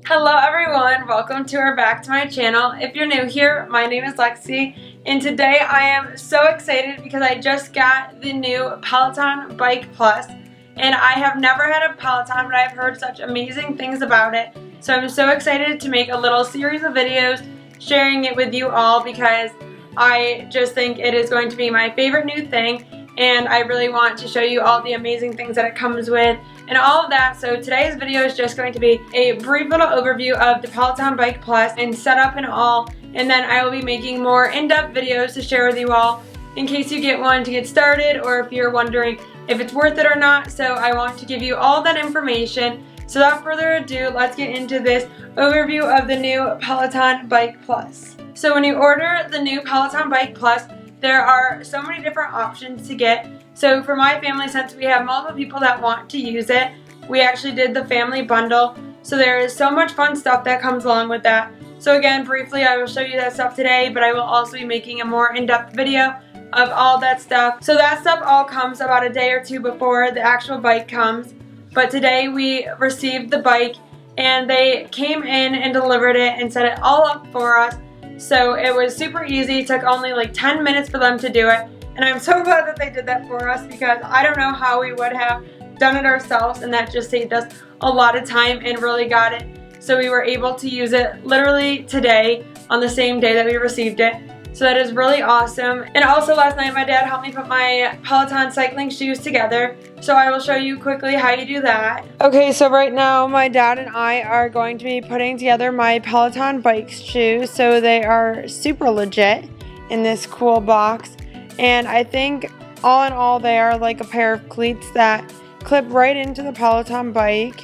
Hello everyone, welcome to or back to my channel. If you're new here, my name is Lexi, and today I am so excited because I just got the new Peloton Bike Plus, and I have never had a Peloton, but I've heard such amazing things about it. So I'm so excited to make a little series of videos sharing it with you all because I just think it is going to be my favorite new thing, and I really want to show you all the amazing things that it comes with and all of that. So today's video is just going to be a brief little overview of the Peloton Bike Plus and setup and all, and then I will be making more in-depth videos to share with you all in case you get one to get started or if you're wondering if it's worth it or not. So I want to give you all that information. So without further ado, let's get into this overview of the new Peloton Bike Plus. So when you order the new Peloton Bike Plus, there are so many different options to get. So for my family, since we have multiple people that want to use it, we actually did the family bundle. So there is so much fun stuff that comes along with that. So again, briefly, I will show you that stuff today, but I will also be making a more in-depth video of all that stuff. So that stuff all comes about a day or two before the actual bike comes. But today we received the bike and they came in and delivered it and set it all up for us. So it was super easy. It took only like 10 minutes for them to do it. And I'm so glad that they did that for us because I don't know how we would have done it ourselves, and that just saved us a lot of time and really got it. So we were able to use it literally today on the same day that we received it. So that is really awesome. And also last night my dad helped me put my Peloton cycling shoes together. So I will show you quickly how you do that. Okay, so right now my dad and I are going to be putting together my Peloton bike shoes. So they are super legit in this cool box. And I think all in all they are like a pair of cleats that clip right into the Peloton bike.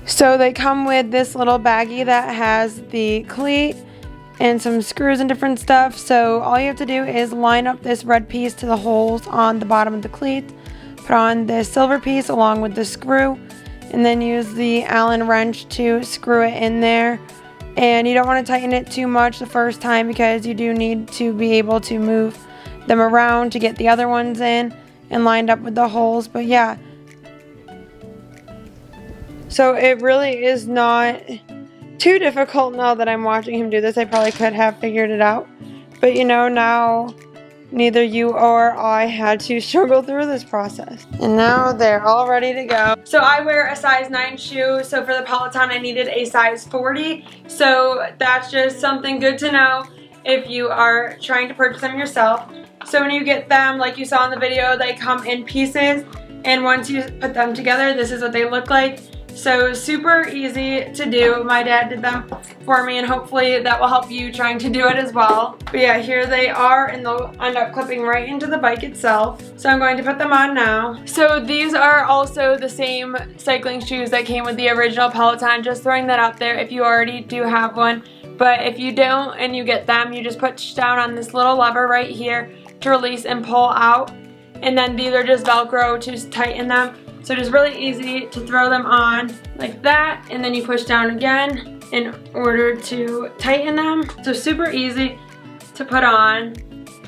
So they come with this little baggie that has the cleat and some screws and different stuff. So all you have to do is line up this red piece to the holes on the bottom of the cleat, put on this silver piece along with the screw, and then use the Allen wrench to screw it in there. And you don't want to tighten it too much the first time because you do need to be able to move them around to get the other ones in and lined up with the holes. But yeah, so it really is not too difficult. Now that I'm watching him do this, I probably could have figured it out, but you know, now neither you or I had to struggle through this process, and now they're all ready to go. So I wear a size 9 shoe, so for the Peloton I needed a size 40, so that's just something good to know if you are trying to purchase them yourself. So when you get them, like you saw in the video, they come in pieces, and once you put them together, this is what they look like. So super easy to do. My dad did them for me, and hopefully that will help you trying to do it as well. But yeah, here they are, and they'll end up clipping right into the bike itself. So I'm going to put them on now. So these are also the same cycling shoes that came with the original Peloton. Just throwing that out there if you already do have one. But if you don't and you get them, you just push down on this little lever right here to release and pull out. And then these are just Velcro to tighten them. So just really easy to throw them on like that, and then you push down again in order to tighten them. So super easy to put on.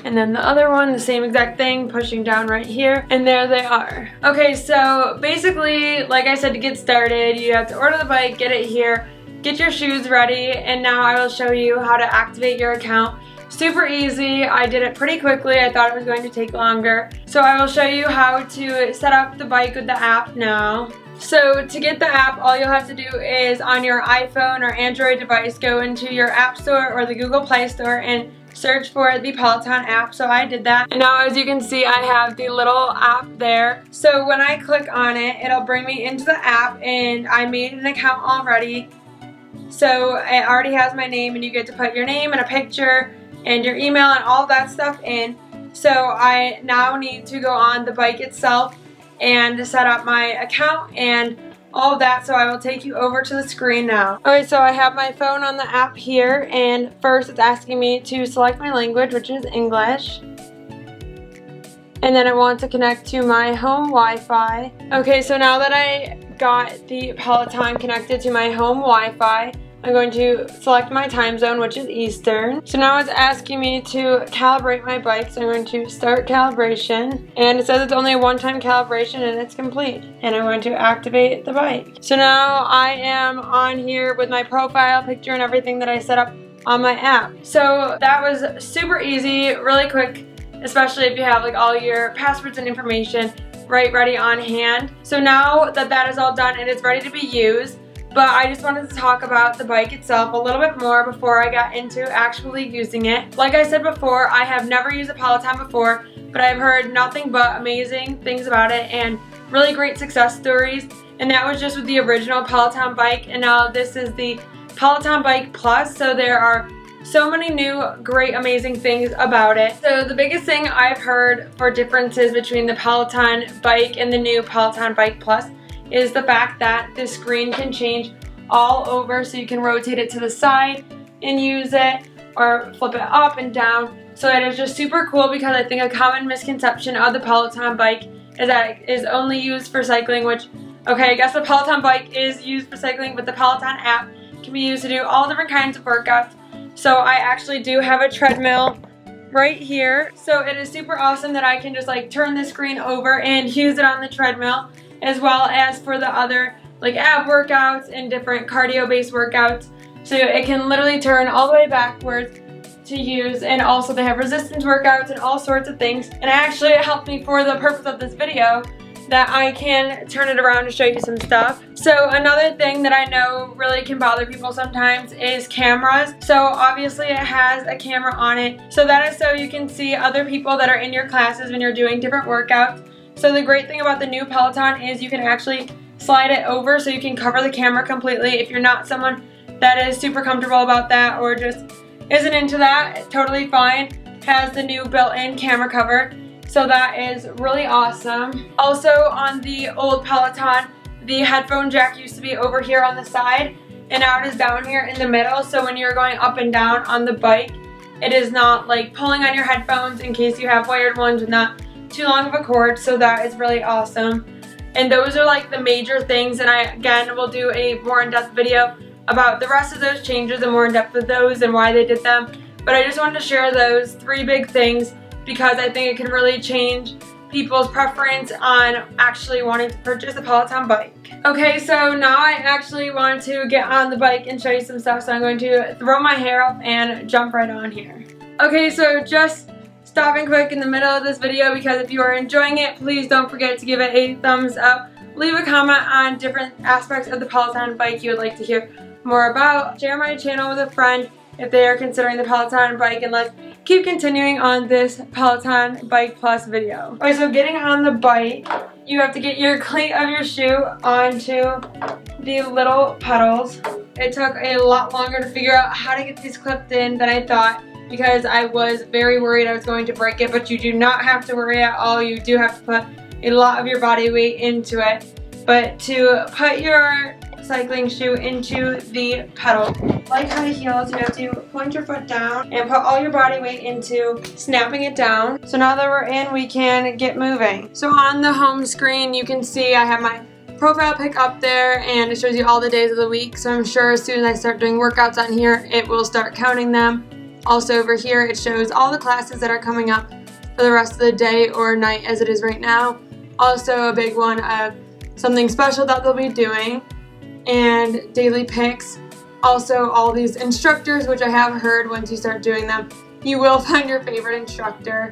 And then the other one, the same exact thing, pushing down right here, and there they are. Okay, so basically, like I said, to get started, you have to order the bike, get it here, get your shoes ready, and now I will show you how to activate your account. Super easy. I did it pretty quickly. I thought it was going to take longer. So I will show you how to set up the bike with the app now. So to get the app, all you'll have to do is on your iPhone or Android device, go into your App Store or the Google Play Store and search for the Peloton app. So I did that. And now as you can see, I have the little app there. So when I click on it, it'll bring me into the app, and I made an account already. So it already has my name, and you get to put your name and a picture and your email and all that stuff in. So I now need to go on the bike itself and set up my account and all of that. So I will take you over to the screen now. Okay, so I have my phone on the app here, and first it's asking me to select my language, which is English. And then I want to connect to my home Wi-Fi. Okay, so now that I got the Peloton connected to my home Wi-Fi, I'm going to select my time zone, which is Eastern. So now it's asking me to calibrate my bike, so I'm going to start calibration. And it says it's only a one-time calibration and it's complete. And I'm going to activate the bike. So now I am on here with my profile picture and everything that I set up on my app. So that was super easy, really quick, especially if you have like all your passwords and information right ready on hand. So now that that is all done, it is ready to be used. But I just wanted to talk about the bike itself a little bit more before I got into actually using it. Like I said before, I have never used a Peloton before, but I've heard nothing but amazing things about it and really great success stories. And that was just with the original Peloton bike, and now this is the Peloton Bike Plus, so there are so many new great amazing things about it. So the biggest thing I've heard for differences between the Peloton bike and the new Peloton Bike Plus is the fact that the screen can change all over, so you can rotate it to the side and use it, or flip it up and down. So it is just super cool, because I think a common misconception of the Peloton bike is that it is only used for cycling, which, okay, I guess the Peloton bike is used for cycling, but the Peloton app can be used to do all different kinds of workouts. So I actually do have a treadmill right here. So it is super awesome that I can just like turn the screen over and use it on the treadmill, as well as for the other like ab workouts and different cardio based workouts. So it can literally turn all the way backwards to use, and also they have resistance workouts and all sorts of things. And actually it helped me for the purpose of this video that I can turn it around to show you some stuff. So another thing that I know really can bother people sometimes is cameras. So obviously it has a camera on it. So that is so you can see other people that are in your classes when you're doing different workouts. So the great thing about the new Peloton is you can actually slide it over so you can cover the camera completely. If you're not someone that is super comfortable about that or just isn't into that, it's totally fine. It has the new built-in camera cover. So that is really awesome. Also on the old Peloton, the headphone jack used to be over here on the side, and now it is down here in the middle. So when you're going up and down on the bike, it is not like pulling on your headphones in case you have wired ones with not too long of a cord. So that is really awesome. And those are like the major things, and I again will do a more in-depth video about the rest of those changes and more in depth with those and why they did them. But I just wanted to share those three big things, because I think it can really change people's preference on actually wanting to purchase a Peloton bike. Okay, so now I actually want to get on the bike and show you some stuff, so I'm going to throw my hair up and jump right on here. Okay, so just stopping quick in the middle of this video, because if you are enjoying it, please don't forget to give it a thumbs up. Leave a comment on different aspects of the Peloton bike you would like to hear more about. Share my channel with a friend if they are considering the Peloton bike, and let's keep continuing on this Peloton Bike Plus video. Okay, so getting on the bike, you have to get your cleat of your shoe onto the little pedals. It took a lot longer to figure out how to get these clipped in than I thought, because I was very worried I was going to break it, but you do not have to worry at all. You do have to put a lot of your body weight into it. But to put your cycling shoe into the pedal, like high heels, you have to point your foot down and put all your body weight into snapping it down. So now that we're in, we can get moving. So on the home screen, you can see I have my profile pic up there, and it shows you all the days of the week. So I'm sure as soon as I start doing workouts on here, it will start counting them. Also over here, it shows all the classes that are coming up for the rest of the day or night as it is right now. Also a big one of something special that they'll be doing, and daily pics. Also all these instructors, which I have heard once you start doing them, you will find your favorite instructor.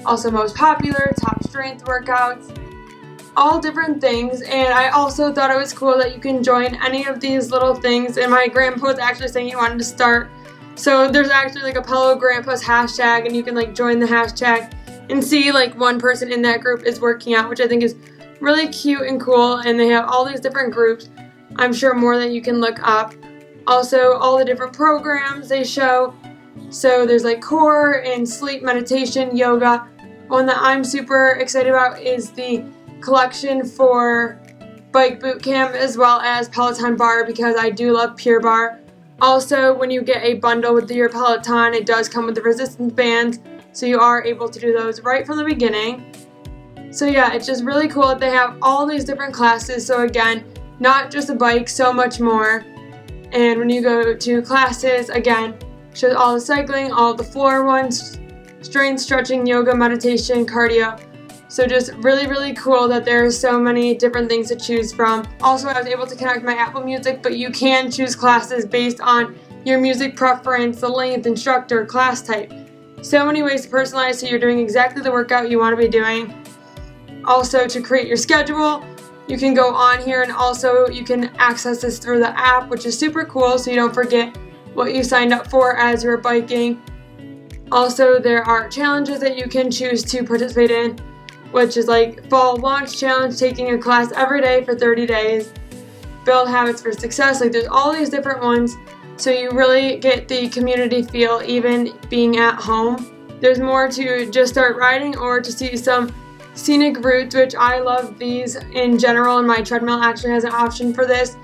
Also most popular, top strength workouts, all different things. And I also thought it was cool that you can join any of these little things, and my grandpa was actually saying he wanted to start. So there's actually like a Pello Grandpa's hashtag, and you can like join the hashtag and see like one person in that group is working out, which I think is really cute and cool. And they have all these different groups. I'm sure more that you can look up. Also all the different programs they show. So there's like core and sleep, meditation, yoga. One that I'm super excited about is the collection for Bike Boot Camp, as well as Peloton Bar, because I do love Pure Barre. Also, when you get a bundle with your Peloton, it does come with the resistance bands, so you are able to do those right from the beginning. So yeah, it's just really cool that they have all these different classes. So again, not just a bike, so much more. And when you go to classes, again, shows all the cycling, all the floor ones, strength, stretching, yoga, meditation, cardio. So just really, really cool that there are so many different things to choose from. Also, I was able to connect my Apple Music, but you can choose classes based on your music preference, the length, instructor, class type. So many ways to personalize so you're doing exactly the workout you want to be doing. Also, to create your schedule, you can go on here and also you can access this through the app, which is super cool so you don't forget what you signed up for as you're biking. Also, there are challenges that you can choose to participate in, which is like fall launch challenge, taking a class every day for 30 days, build habits for success. Like there's all these different ones, so you really get the community feel even being at home. There's more to just start riding or to see some scenic routes, which I love these in general, and my treadmill actually has an option for this.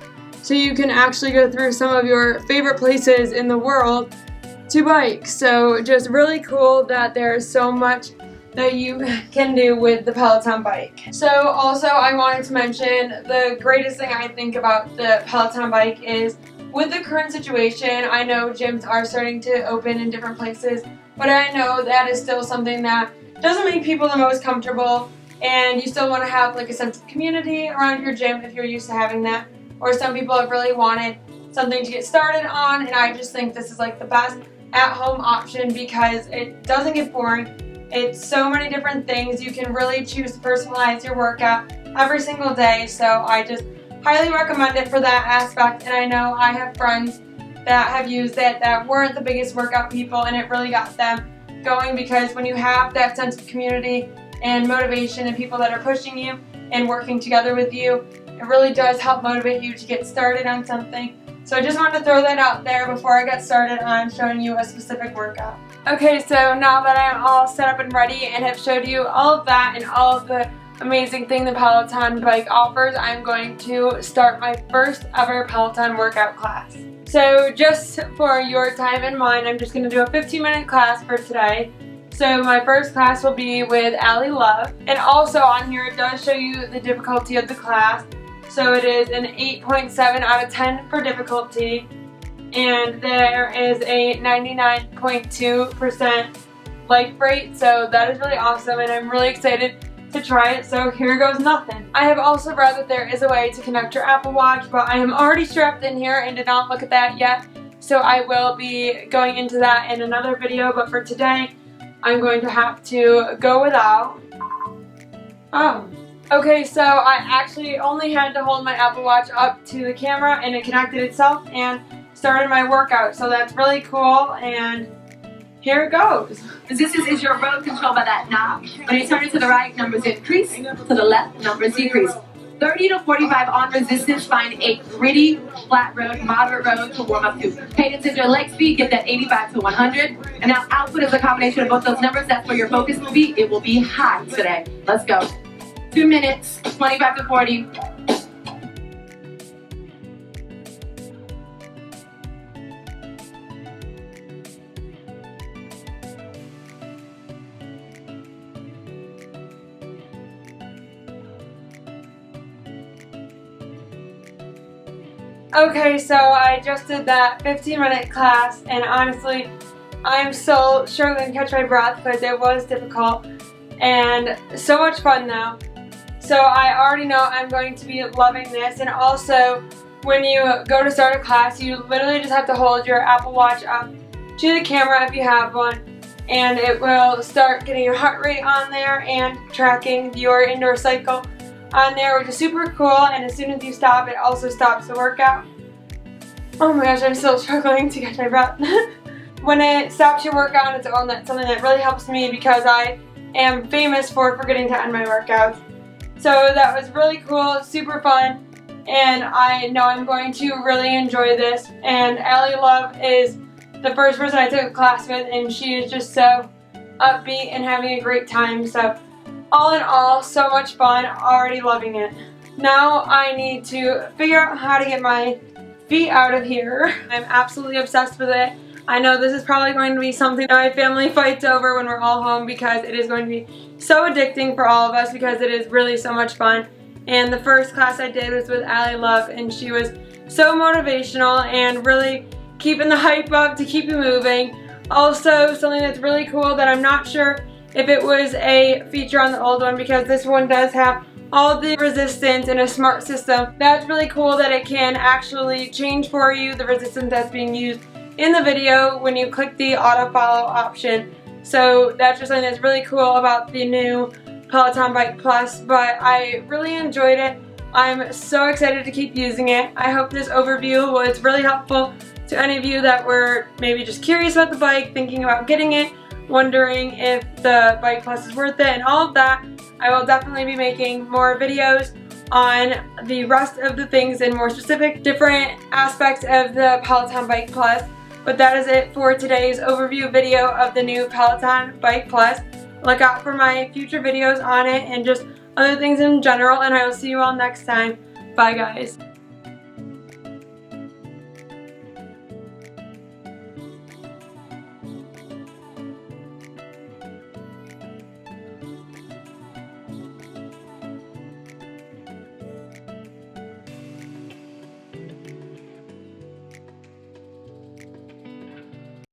So you can actually go through some of your favorite places in the world to bike. So just really cool that there's so much that you can do with the Peloton bike. So also I wanted to mention the greatest thing I think about the Peloton bike is with the current situation, I know gyms are starting to open in different places, but I know that is still something that doesn't make people the most comfortable, and you still want to have like a sense of community around your gym if you're used to having that. Or some people have really wanted something to get started on, and I just think this is like the best at-home option because it doesn't get boring. It's so many different things. You can really choose to personalize your workout every single day, so I just highly recommend it for that aspect. And I know I have friends that have used it that weren't the biggest workout people, and it really got them going because when you have that sense of community and motivation and people that are pushing you and working together with you, it really does help motivate you to get started on something. So I just wanted to throw that out there before I get started on showing you a specific workout. Okay, so now that I'm all set up and ready and have showed you all of that and all of the amazing thing the Peloton bike offers, I'm going to start my first ever Peloton workout class. So just for your time and mine, I'm just going to do a 15-minute class for today. So my first class will be with Allie Love, and also on here it does show you the difficulty of the class. So it is an 8.7 out of 10 for difficulty, and there is a 99.2% like rate, so that is really awesome, and I'm really excited to try it, so here goes nothing. I have also read that there is a way to connect your Apple Watch, but I am already strapped in here and did not look at that yet, so I will be going into that in another video, but for today, I'm going to have to go without. Okay, so I actually only had to hold my Apple Watch up to the camera and it connected itself and started my workout, so that's really cool, and here it goes. Resistance is your road controlled by that knob. When you turn it to the right, numbers increase. To the left, numbers decrease. 30 to 45 on resistance, find a gritty, flat road, moderate road to warm up to. Pay attention to your leg speed, get that 85 to 100. And now output is a combination of both those numbers. That's where your focus will be. It will be high today. Let's go. 2 minutes, 25 to 40. Okay, so I just did that 15-minute class, and honestly, I'm still struggling to catch my breath because it was difficult, and so much fun though. So I already know I'm going to be loving this, and also when you go to start a class, you literally just have to hold your Apple Watch up to the camera if you have one, and it will start getting your heart rate on there and tracking your indoor cycle on there, which is super cool, and as soon as you stop, it also stops the workout. Oh my gosh, I'm still struggling to catch my breath. When it stops your workout on its own, that's something that really helps me because I am famous for forgetting to end my workouts. So that was really cool, super fun, and I know I'm going to really enjoy this. And Allie Love is the first person I took a class with, and she is just so upbeat and having a great time. So all in all, so much fun, already loving it. Now I need to figure out how to get my feet out of here. I'm absolutely obsessed with it. I know this is probably going to be something that my family fights over when we're all home because it is going to be so addicting for all of us because it is really so much fun. And the first class I did was with Allie Love, and she was so motivational and really keeping the hype up to keep you moving. Also, something that's really cool that I'm not sure if it was a feature on the old one, because this one does have all the resistance in a smart system. That's really cool that it can actually change for you the resistance that's being used in the video when you click the auto follow option. So that's just something that's really cool about the new Peloton Bike Plus, but I really enjoyed it. I'm so excited to keep using it. I hope this overview was really helpful to any of you that were maybe just curious about the bike, thinking about getting it, wondering if the Bike Plus is worth it and all of that. I will definitely be making more videos on the rest of the things and more specific different aspects of the Peloton Bike Plus. But that is it for today's overview video of the new Peloton Bike Plus. Look out for my future videos on it and just other things in general, and I will see you all next time. Bye guys.